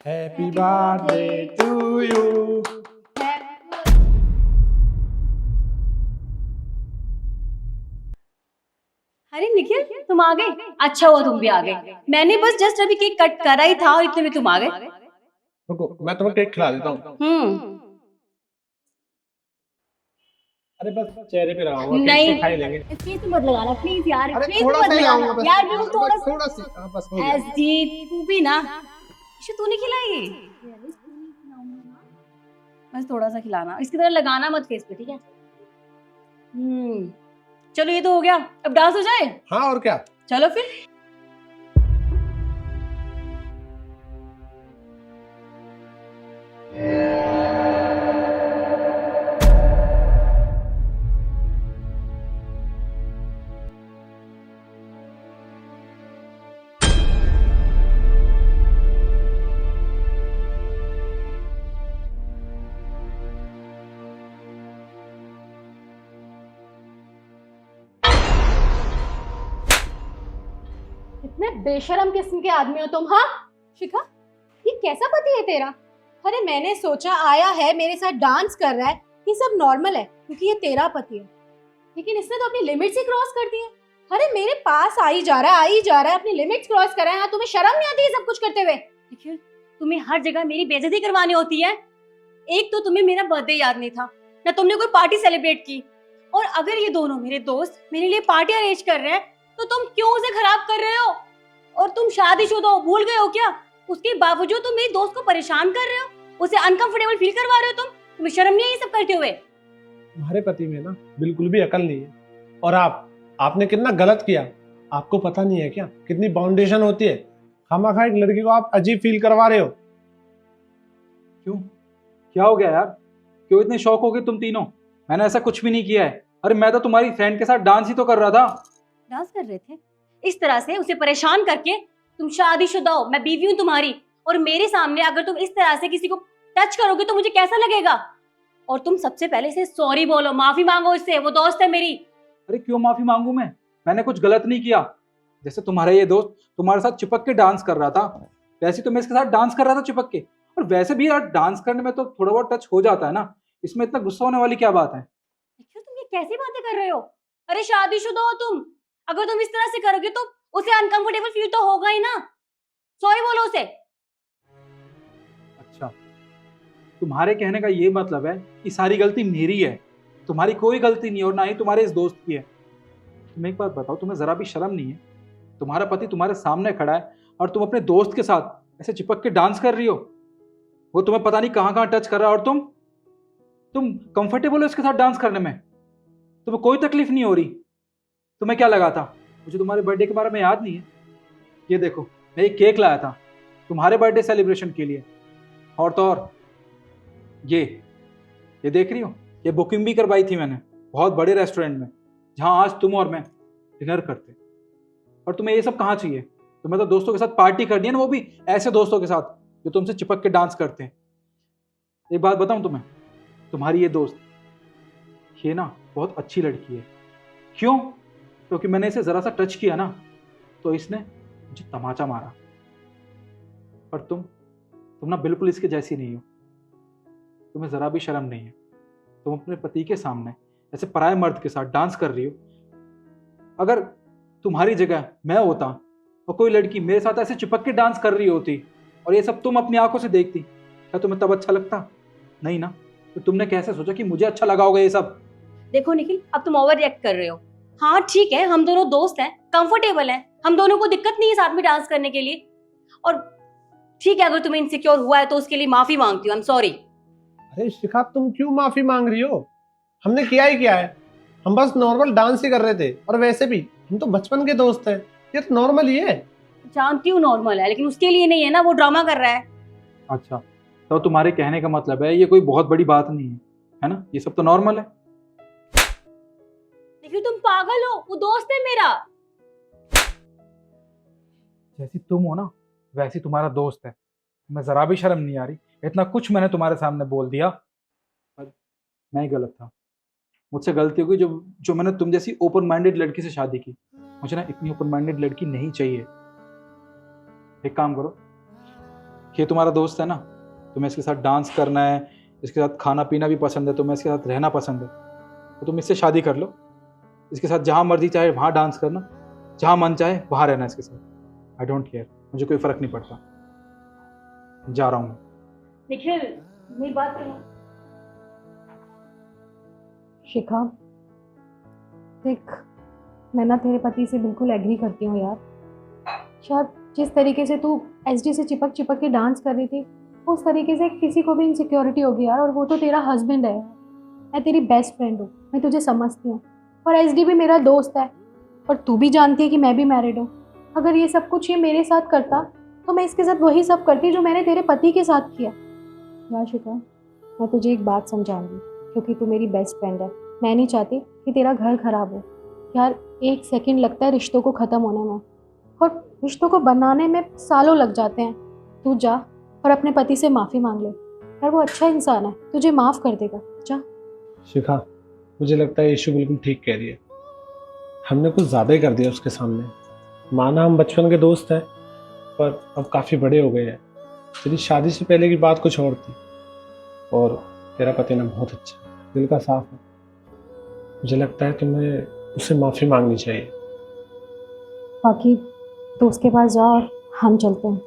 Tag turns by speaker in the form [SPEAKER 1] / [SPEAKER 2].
[SPEAKER 1] Happy birthday to you.
[SPEAKER 2] अरे निखिल, तुम आ गए। अच्छा हुआ तुम भी आ गए। मैंने बस जस्ट अभी केक कट करा ही था और इतने में तुम आ गए।
[SPEAKER 1] रुको, मैं तुम्हें केक खिला देता हूँ। अरे बस चेहरे पे लगाऊंगा, केक
[SPEAKER 2] नहीं,
[SPEAKER 1] तो खा ही लेंगे।
[SPEAKER 2] फेस पे मत लगाना प्लीज यार,
[SPEAKER 1] अरे
[SPEAKER 2] फेस
[SPEAKER 1] थोड़ा
[SPEAKER 2] पे मत
[SPEAKER 1] सा ही
[SPEAKER 2] लगाना
[SPEAKER 1] लगाऊंगा बस।
[SPEAKER 2] यार, बिल्कुल थोड़ा सा।
[SPEAKER 1] थोड़ा सी, हाँ, बस हो गया।
[SPEAKER 2] एसडी तू भी ना, इसे तू नहीं खिलाई। बस थोड़ा सा खिलाना, इसकी तरह लगाना मत फेस पे, ठीक है? चलो ये तो हो गया, अब डांस हो जाए।
[SPEAKER 1] हाँ और क्या।
[SPEAKER 2] चलो फिर।
[SPEAKER 3] इतने बेशरम किस्म के आदमी हो तुम। हाँ शिखा, ये कैसा पति है तेरा? अरे मैंने सोचा आया है मेरे साथ डांस कर रहा है, ये सब नॉर्मल है क्योंकि ये तेरा पति है, लेकिन इसने तो अपनी लिमिट्स ही क्रॉस कर दी है। अरे मेरे पास आ ही जा रहा है, अपनी लिमिट्स क्रॉस कर रहा है। हाँ, तुम्हें शर्म नहीं आती है सब कुछ करते हुए?
[SPEAKER 2] निखिल, तुम्हें हर जगह मेरी बेइज्जती करवानी होती है। एक तो तुम्हें मेरा बर्थडे याद नहीं था, ना तुमने कोई पार्टी सेलिब्रेट की, और अगर ये दोनों मेरे दोस्त मेरे लिए पार्टी अरेंज कर रहे हैं तो तुम क्यों उसे खराब कर रहे हो? और तुम शादीशुदा हो, भूल गए हो क्या? उसके बावजूद तुम मेरी दोस्त को परेशान कर रहे हो, उसे अनकंफर्टेबल फील करवा रहे हो। तुम्हें शर्म नहीं है ये सब करते हुए?
[SPEAKER 1] तुम्हारे पति में ना बिल्कुल भी अकल नहीं है। और आपने कितना गलत किया। आपको पता नहीं है क्या कितनी बाउंडेशन होती है? खामखा एक लड़की को आप अजीब फील करवा रहे हो।
[SPEAKER 4] क्यों, क्या हो गया यार? क्यों इतने शौक हो गए तुम तीनों? मैंने ऐसा कुछ भी नहीं किया है। अरे मैं तो तुम्हारी फ्रेंड के साथ डांस ही तो कर रहा था।
[SPEAKER 2] डांस कर रहे थे इस तरह से उसे परेशान करके? तुम शादीशुदा हो, मैं बीवी हूँ तुम्हारी, और मेरे सामने अगर तुम इस तरह से किसी को टच करोगे तो मुझे कैसा लगेगा? और तुम सबसे पहले से सॉरी बोलो, माफी मांगो इससे, वो दोस्त है मेरी।
[SPEAKER 4] अरे क्यों माफी मांगू मैंने कुछ गलत नहीं किया। जैसे तुम्हारा ये दोस्त तुम्हारे साथ चिपक के डांस कर रहा था, वैसे तो मैं इसके साथ डांस कर रहा था चिपक के। और वैसे भी यार डांस करने में तो थोड़ा बहुत टच हो जाता है ना, इसमें इतना गुस्सा होने वाली क्या बात है?
[SPEAKER 2] देखो तुम ये कैसी बातें कर रहे हो? अरे शादीशुदा हो तुम, अगर तुम इस तरह से करोगे तो उसे अनकंफर्टेबल फील तो होगा ही ना। सॉरी बोलो उसे।
[SPEAKER 4] अच्छा, तुम्हारे कहने का ये मतलब है कि सारी गलती मेरी है, तुम्हारी कोई गलती नहीं है, और ना ही तुम्हारे इस दोस्त की है। तुम एक बात बताओ, तुम्हें जरा भी शर्म नहीं है? तुम्हारा पति तुम्हारे सामने खड़ा है और तुम अपने दोस्त के साथ ऐसे चिपक के डांस कर रही हो। वो तुम्हें पता नहीं कहाँ कहाँ टच कर रहा है, और तुम कंफर्टेबल हो इसके साथ डांस करने में? तुम्हें कोई तकलीफ नहीं हो रही? तुम्हें क्या लगा था? मुझे तुम्हारे बर्थडे के बारे में याद नहीं है? ये देखो, मैं एक केक लाया था तुम्हारे बर्थडे सेलिब्रेशन के लिए, और तो और ये देख रही हो, ये बुकिंग भी करवाई थी मैंने बहुत बड़े रेस्टोरेंट में, जहां आज तुम और मैं डिनर करते। और तुम्हें ये सब कहाँ चाहिए? तुम्हें तो दोस्तों के साथ पार्टी करनी है ना, वो भी ऐसे दोस्तों के साथ जो तुमसे चिपक के डांस करते हैं। एक बात बताऊं तुम्हें, तुम्हारी ये दोस्त ये ना बहुत अच्छी लड़की है। क्यों? क्योंकि मैंने इसे जरा सा टच किया ना तो इसने मुझे तमाचा मारा। पर तुम ना बिल्कुल इसके जैसी नहीं हो। तुम्हें जरा भी शर्म नहीं है। तुम अपने पति के सामने ऐसे पराये मर्द के साथ डांस कर रही हो। अगर तुम्हारी जगह मैं होता और कोई लड़की मेरे साथ ऐसे चिपक के डांस कर रही होती और ये सब तुम अपनी आंखों से देखती, क्या तुम्हें तब अच्छा लगता? नहीं ना। तो तुमने कैसे सोचा कि मुझे अच्छा लगा होगा ये सब?
[SPEAKER 2] देखो निखिल, अब तुम ओवर रिएक्ट कर रहे हो। हाँ ठीक है, हम दोनों दोस्त हैं, कंफर्टेबल हैं, हम दोनों को दिक्कत नहीं है साथ में डांस करने के लिए। और ठीक है, अगर तुम्हें इनसिक्योर हुआ है तो उसके लिए माफी मांगती हूँ, आई एम सॉरी।
[SPEAKER 1] अरे शिखा, तुम क्यों माफी मांग रही हो? हमने किया ही क्या है? हम बस नॉर्मल डांस ही कर रहे थे, और वैसे भी हम तो बचपन के दोस्त हैं, ये तो नॉर्मल ही है।
[SPEAKER 2] जानती हूँ नॉर्मल है, लेकिन उसके लिए नहीं है ना, वो ड्रामा कर रहा है।
[SPEAKER 4] अच्छा, तो तुम्हारे कहने का मतलब है ये कोई बहुत बड़ी बात नहीं है ना? ये सब तो नॉर्मल है।
[SPEAKER 2] लेकिन तुम पागल हो, वो दोस्त है मेरा।
[SPEAKER 4] जैसी तुम हो ना वैसी तुम्हारा दोस्त है। मैं जरा भी शर्म नहीं आ रही, इतना कुछ मैंने तुम्हारे सामने बोल दिया। पर मैं ही गलत था, मुझसे गलती हो गई जो मैंने तुम जैसी ओपन माइंडेड लड़की से शादी की। मुझे ना इतनी ओपन माइंडेड लड़की नहीं चाहिए। एक काम करो, ये तुम्हारा दोस्त है ना, तुम्हें इसके साथ डांस करना है, इसके साथ खाना पीना भी पसंद है, तुम्हें इसके साथ रहना पसंद है, तो तुम इससे शादी कर लो। इसके साथ जहाँ मर्जी चाहे वहाँ डांस करना, जहाँ मन चाहे वहाँ रहना इसके साथ। आई डोंट केयर, मुझे कोई फ़र्क नहीं पड़ता। जा रहा हूँ।
[SPEAKER 2] निखिल, मेरी बात सुनो।
[SPEAKER 3] शिखा, देख, मैं ना तेरे पति से बिल्कुल एग्री करती हूँ यार। शायद जिस तरीके से तू एसडी से चिपक चिपक के डांस कर रही थी, उस तरीके से किसी को भी इनसिक्योरिटी होगी यार। और वो तो तेरा हस्बैंड है यार, मैं तेरी बेस्ट फ्रेंड हूँ, मैं तुझे समझती हूँ। और एसडी भी मेरा दोस्त है, और तू भी जानती है कि मैं भी मैरिड हूँ। अगर ये सब कुछ ये मेरे साथ करता तो मैं इसके साथ वही सब करती जो मैंने तेरे पति के साथ किया। यार शिखा, मैं तुझे एक बात समझाऊंगी, क्योंकि तू मेरी बेस्ट फ्रेंड है। मैं नहीं चाहती कि तेरा घर खराब हो यार। 1 सेकंड लगता है रिश्तों को ख़त्म होने में, और रिश्तों को बनाने में सालों लग जाते हैं। तू जा और अपने पति से माफ़ी मांग ले यार, वो अच्छा इंसान है, तुझे माफ़ कर देगा। जा।
[SPEAKER 1] शिखा, मुझे लगता है यीशु बिल्कुल ठीक कह रही है। हमने कुछ ज़्यादा ही कर दिया उसके सामने। माना हम बचपन के दोस्त हैं, पर अब काफ़ी बड़े हो गए हैं। तेरी शादी से पहले की बात कुछ और थी, और तेरा पति ना बहुत अच्छा है, दिल का साफ है। मुझे लगता है तुम्हें उससे माफ़ी मांगनी चाहिए।
[SPEAKER 3] बाकी तो उसके पास जा और हम चलते हैं।